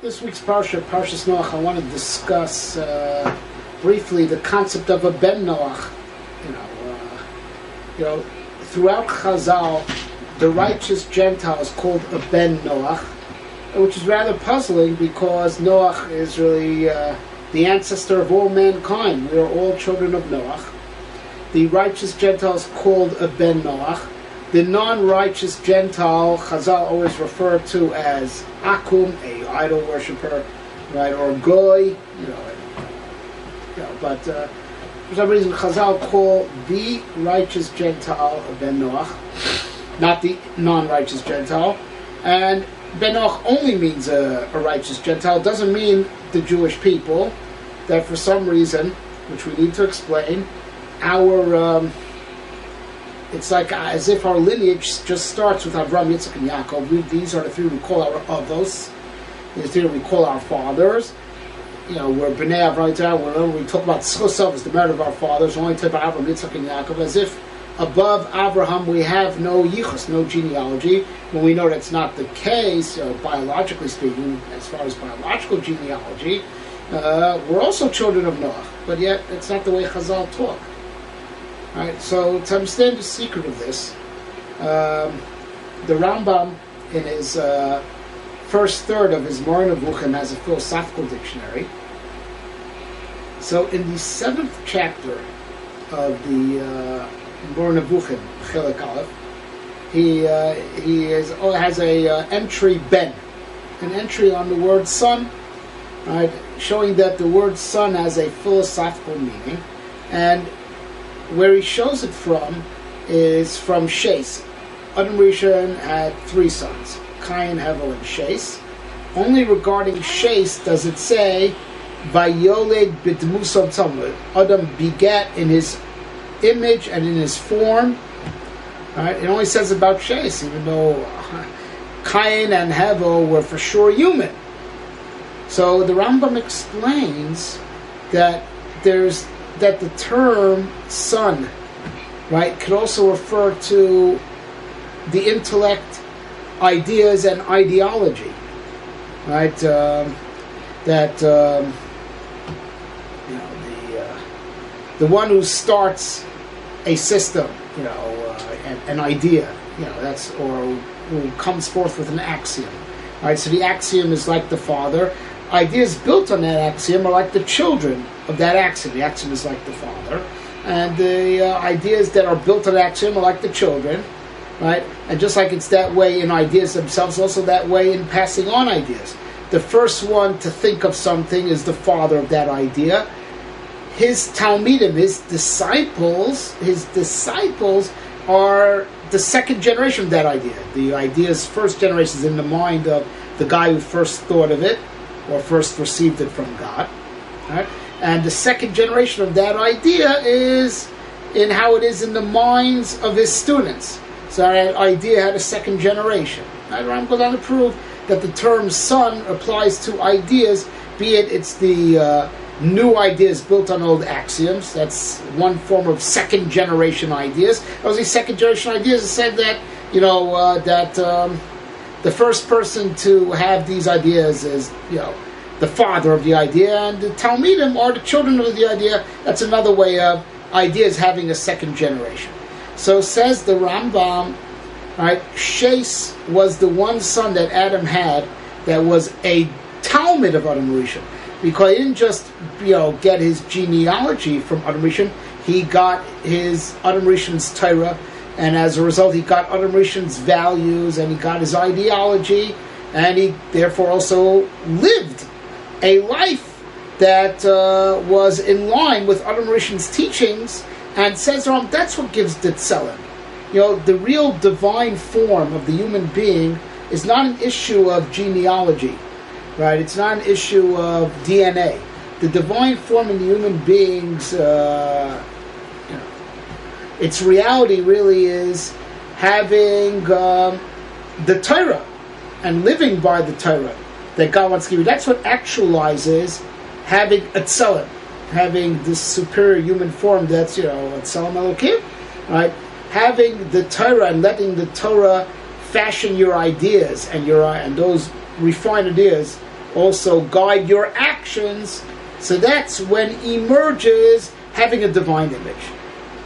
This week's Parsha, Parshas Noach, I want to discuss briefly the concept of a Ben Noach. Throughout Chazal, the righteous Gentile is called a Ben Noach, which is rather puzzling because Noach is really the ancestor of all mankind. We are all children of Noach. The righteous Gentile is called a Ben Noach. The non-righteous Gentile, Chazal always refer to as Akum, a idol worshiper, right, or Goy, but for some reason Chazal call the righteous Gentile a Ben Noach, not the non-righteous Gentile. And Ben Noach only means a righteous Gentile. It doesn't mean the Jewish people. That for some reason, which we need to explain, it's like as if our lineage just starts with Avraham, Yitzchak, and Yaakov. These are the three we call our avos. These are the three we call our fathers. We're B'nai Avraham, whenever we talk about Tzchusav as the merit of our fathers, we only talk about Avraham, Yitzchak, and Yaakov, as if above Avraham we have no yichus, no genealogy. When we know that's not the case, biologically speaking, as far as biological genealogy, we're also children of Noach, but yet it's not the way Chazal talk. Right, so to understand the secret of this, the Rambam, in his first third of his Moreh Nevuchim, has a philosophical dictionary. So in the 7th chapter of the Moreh Nevuchim, Chelek Aleph, he has a entry Ben, an entry on the word son, right, showing that the word son has a philosophical meaning, and where he shows it from is from Shes. Adam Rishon had 3 sons, Cain, Hevel, and Shes. Only regarding Shes does it say, Vayoled b'dmusov tzamud. Adam begat in his image and in his form. Right? It only says about Shes, even though Cain and Hevel were for sure human. So the Rambam explains that the term son, right, could also refer to the intellect, ideas, and ideology, right? The one who starts a system, an idea, or who comes forth with an axiom, right? So the axiom is like the father. Ideas built on that axiom are like the children of that axiom. The axiom is like the father, and the ideas that are built on the axiom are like the children, right? And just like it's that way in ideas themselves, also that way in passing on ideas. The first one to think of something is the father of that idea. His Talmidim, his disciples are the second generation of that idea. The idea's first generation is in the mind of the guy who first thought of it, or first received it from God, right? And the second generation of that idea is in how it is in the minds of his students. So that idea had a second generation. I'm going to prove that the term son applies to ideas, be it's the new ideas built on old axioms. That's one form of second generation ideas. Those second generation ideas said that, the first person to have these ideas is, the father of the idea, and the Talmidim are the children of the idea. That's another way of ideas having a second generation. So says the Rambam, right, Shes was the one son that Adam had that was a Talmid of Adam Rishon, because he didn't just, get his genealogy from Adam Rishon, he got his Adam Rishon's Torah, and as a result he got Adam Rishon's values, and he got his ideology, and he therefore also lived a life that was in line with Adam Rishon's teachings, and says that's what gives Ditzelim. The real divine form of the human being is not an issue of genealogy, right? It's not an issue of DNA. The divine form in the human beings, its reality really is having the Torah and living by the Torah that God wants to give you. That's what actualizes having a tzelem, having this superior human form that's, tzelem Elokim, right? Having the Torah and letting the Torah fashion your ideas and those refined ideas also guide your actions. So that's when emerges having a divine image.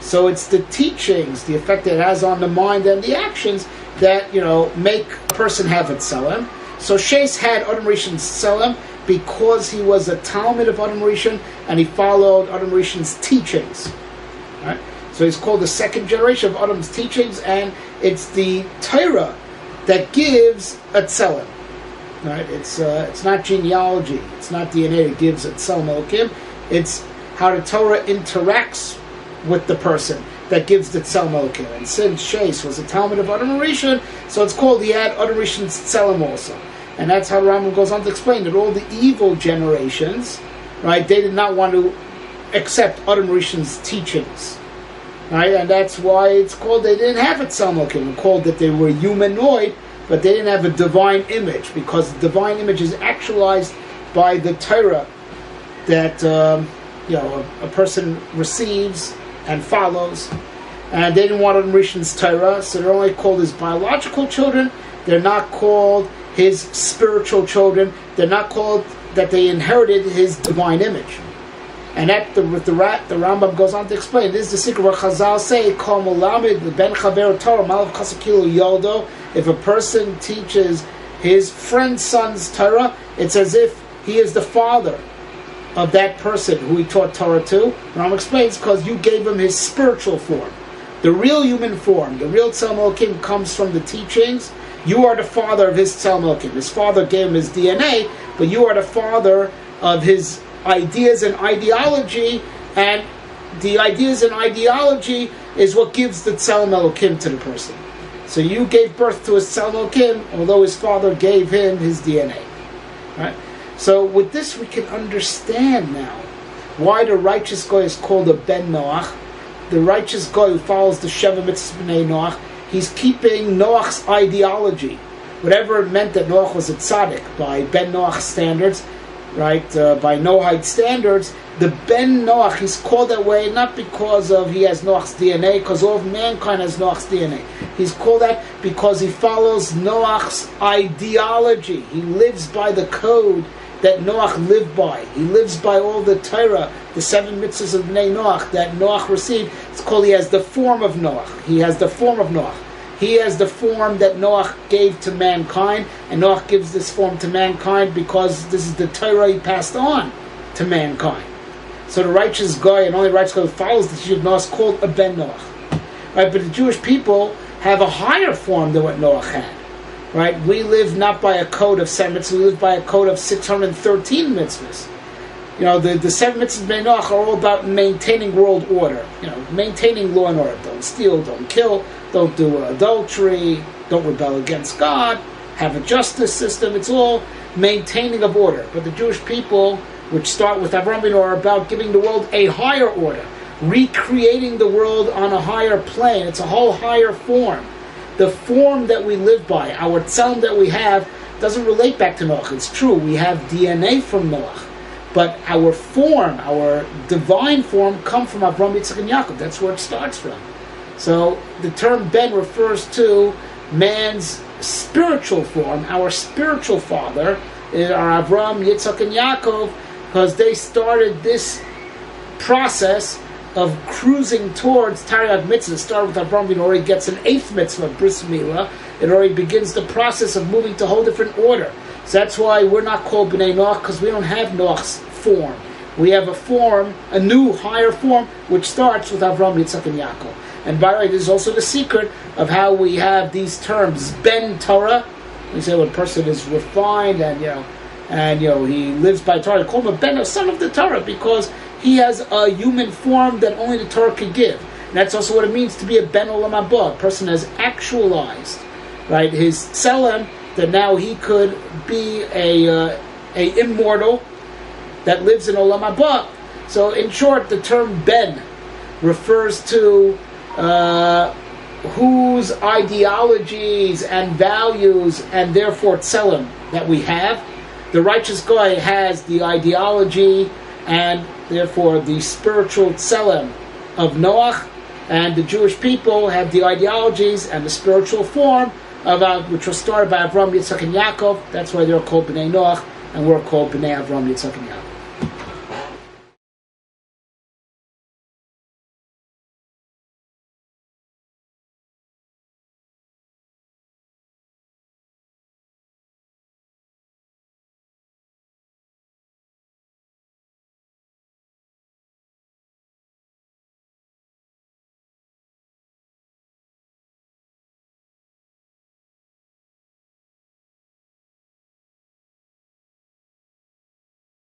So it's the teachings, the effect it has on the mind and the actions that, make a person have a tselem. So Shes had Adam Rishon's tselem because he was a Talmud of Adam Rishon and he followed Adam Rishon's teachings. Right? So he's called the second generation of Adam's teachings, and it's the Torah that gives a tselem. Right? It's not genealogy, it's not DNA that gives a tselem Elokim. It's how the Torah interacts with the person that gives the tselem Elokim. And since Shes was a Talmud of Adam Rishon, so it's called the Ad Adam Rishon's tselem also. And that's how the Rambam goes on to explain that all the evil generations, right, they did not want to accept Adam Rishon's teachings. Right? And that's why it's called, they didn't have a tselem Elokim. It's called that they were humanoid, but they didn't have a divine image, because the divine image is actualized by the Torah that a person receives and follows. And they didn't want Adam Rishon's Torah, so they're only called his biological children. They're not called his spiritual children. They're not called that they inherited his divine image. And that the Rambam goes on to explain. This is the secret where Chazal say, Kol Mulamid Ben Chaver Torah Malav Chasakilu Yoldo. If a person teaches his friend's son's Torah, it's as if he is the father of that person who he taught Torah to. Rambam explains, because you gave him his spiritual form. The real human form, the real Tzelem Elokim comes from the teachings. You are the father of his Tzelem Elokim. His father gave him his DNA, but you are the father of his ideas and ideology, and the ideas and ideology is what gives the Tzelem Elokim to the person. So you gave birth to his Tzelem Elokim, although his father gave him his DNA. Right? So with this we can understand now why the righteous guy is called a Ben Noach. The righteous guy who follows the Sheva Mitzvahs B'nai Noach, he's keeping Noach's ideology. Whatever it meant that Noach was a tzaddik by Ben Noach's standards, right, by Noahide standards, the Ben Noach, he's called that way not because of he has Noach's DNA, because all of mankind has Noach's DNA. He's called that because he follows Noach's ideology. He lives by the code that Noach lived by. He lives by all the Torah, the 7 mitzvahs of Bnei Noach that Noach received. It's called he has the form of Noach. He has the form of Noach. He has the form that Noach gave to mankind, and Noach gives this form to mankind because this is the Torah he passed on to mankind. So the righteous guy, and only righteous guy who follows the teaching of Noach, is called a Ben Noach. Right? But the Jewish people have a higher form than what Noach had. Right? We live not by a code of 7 mitzvahs, we live by a code of 613 mitzvahs. The 7 mitzvahs of Bnei Noach are all about maintaining world order. Maintaining law and order. Don't steal, don't kill, don't do adultery, don't rebel against God, have a justice system. It's all maintaining of order. But the Jewish people, which start with Avraham Avinu, are about giving the world a higher order, recreating the world on a higher plane. It's a whole higher form. The form that we live by, our tzelem that we have, doesn't relate back to Noach. It's true, we have DNA from Noach. But our form, our divine form, come from Avraham, Yitzchak, and Yaakov. That's where it starts from. So the term Ben refers to man's spiritual form. Our spiritual father are Avraham, Yitzchak, and Yaakov, because they started this process of cruising towards Taryag Mitzvah. It started with Avraham, it already gets an 8th mitzvah, Bris Milah. It already begins the process of moving to a whole different order. So that's why we're not called B'nai Noach, because we don't have Noach's form. We have a form, a new, higher form, which starts with Avraham, Yitzchak, and Yaakov. And by the way, this is also the secret of how we have these terms, Ben Torah. We say when a person is refined and he lives by Torah, they call him a Ben, a son of the Torah, because he has a human form that only the Torah could give. And that's also what it means to be a Ben Olam Haba. A person has actualized, right, his tzelem, that now he could be a immortal that lives in Olam Haba. So in short, the term Ben refers to whose ideologies and values and therefore tzelem that we have. The righteous guy has the ideology and therefore the spiritual tzelem of Noach, and the Jewish people have the ideologies and the spiritual form of which was started by Avraham, Yitzchak, and Yaakov. That's why they're called Bnei Noach, and we're called Bnei Avram, Yitzchak, and Yaakov.